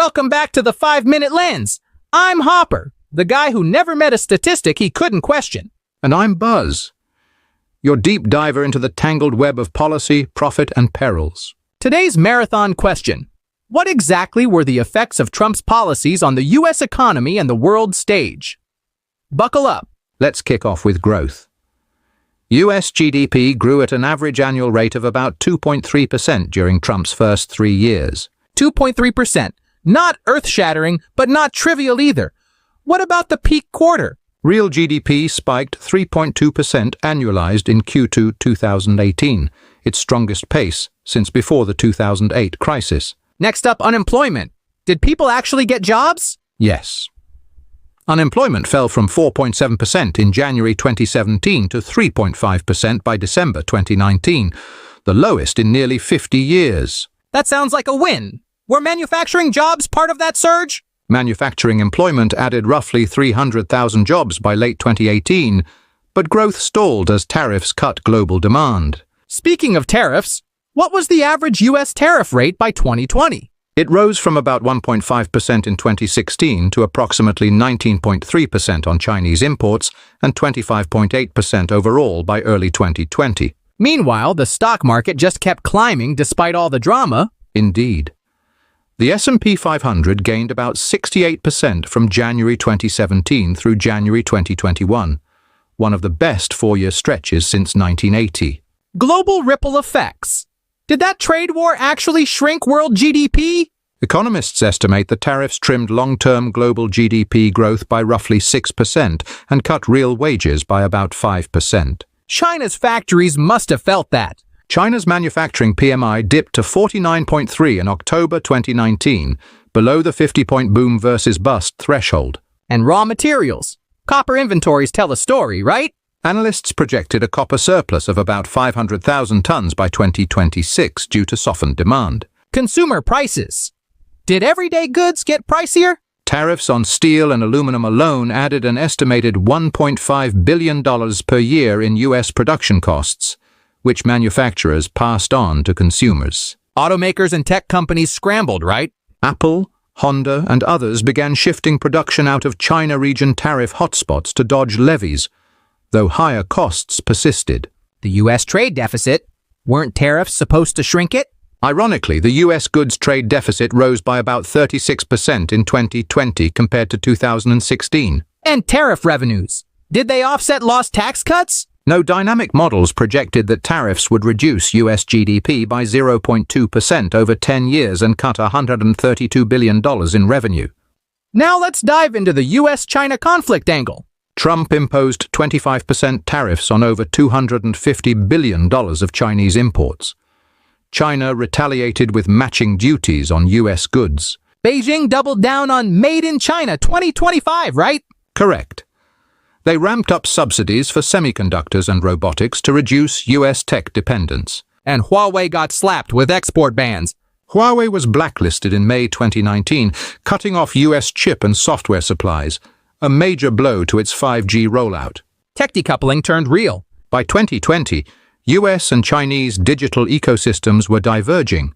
Welcome back to the 5-Minute Lens. I'm Hopper, the guy who never met a statistic he couldn't question. And I'm Buzz, your deep diver into the tangled web of policy, profit, and perils. Today's marathon question: what exactly were the effects of Trump's policies on the U.S. economy and the world stage? Buckle up. Let's kick off with growth. U.S. GDP grew at an average annual rate of about 2.3% during Trump's first 3 years. 2.3%. Not earth-shattering, but not trivial either. What about the peak quarter? Real GDP spiked 3.2% annualized in Q2 2018, its strongest pace since before the 2008 crisis. Next up, unemployment. Did people actually get jobs? Yes. Unemployment fell from 4.7% in January 2017 to 3.5% by December 2019, the lowest in nearly 50 years. That sounds like a win. Were manufacturing jobs part of that surge? Manufacturing employment added roughly 300,000 jobs by late 2018, but growth stalled as tariffs cut global demand. Speaking of tariffs, what was the average U.S. tariff rate by 2020? It rose from about 1.5% in 2016 to approximately 19.3% on Chinese imports and 25.8% overall by early 2020. Meanwhile, the stock market just kept climbing despite all the drama. Indeed. The S&P 500 gained about 68% from January 2017 through January 2021, one of the best 4-year stretches since 1980. Global ripple effects. Did that trade war actually shrink world GDP? Economists estimate the tariffs trimmed long-term global GDP growth by roughly 6% and cut real wages by about 5%. China's factories must have felt that. China's manufacturing PMI dipped to 49.3 in October 2019, below the 50-point boom versus bust threshold. And raw materials. Copper inventories tell a story, right? Analysts projected a copper surplus of about 500,000 tons by 2026 due to softened demand. Consumer prices. Did everyday goods get pricier? Tariffs on steel and aluminum alone added an estimated $1.5 billion per year in U.S. production costs, which manufacturers passed on to consumers. Automakers and tech companies scrambled, right? Apple, Honda, and others began shifting production out of China region tariff hotspots to dodge levies, though higher costs persisted. The U.S. trade deficit. Weren't tariffs supposed to shrink it? Ironically, the U.S. goods trade deficit rose by about 36% in 2020 compared to 2016. And tariff revenues. Did they offset lost tax cuts? No, dynamic models projected that tariffs would reduce U.S. GDP by 0.2% over 10 years and cut $132 billion in revenue. Now let's dive into the U.S.-China conflict angle. Trump imposed 25% tariffs on over $250 billion of Chinese imports. China retaliated with matching duties on U.S. goods. Beijing doubled down on Made in China 2025, right? Correct. They ramped up subsidies for semiconductors and robotics to reduce U.S. tech dependence. And Huawei got slapped with export bans. Huawei was blacklisted in May 2019, cutting off U.S. chip and software supplies, a major blow to its 5G rollout. Tech decoupling turned real. By 2020, U.S. and Chinese digital ecosystems were diverging,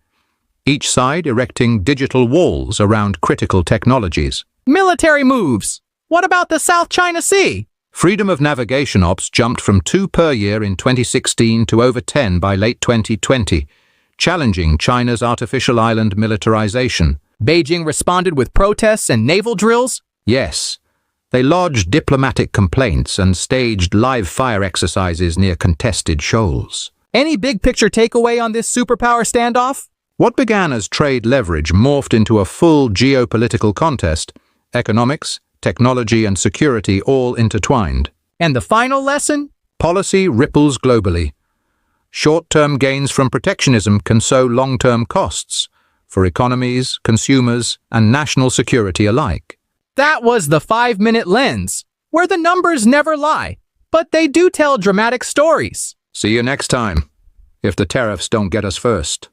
each side erecting digital walls around critical technologies. Military moves. What about the South China Sea? Freedom of navigation ops jumped from 2 per year in 2016 to over 10 by late 2020, challenging China's artificial island militarization. Beijing responded with protests and naval drills? Yes. They lodged diplomatic complaints and staged live fire exercises near contested shoals. Any big-picture takeaway on this superpower standoff? What began as trade leverage morphed into a full geopolitical contest, economics, technology, and security all intertwined. And the final lesson? Policy ripples globally. Short-term gains from protectionism can sow long-term costs for economies, consumers, and national security alike. That was the 5-Minute Lens, where the numbers never lie, but they do tell dramatic stories. See you next time, if the tariffs don't get us first.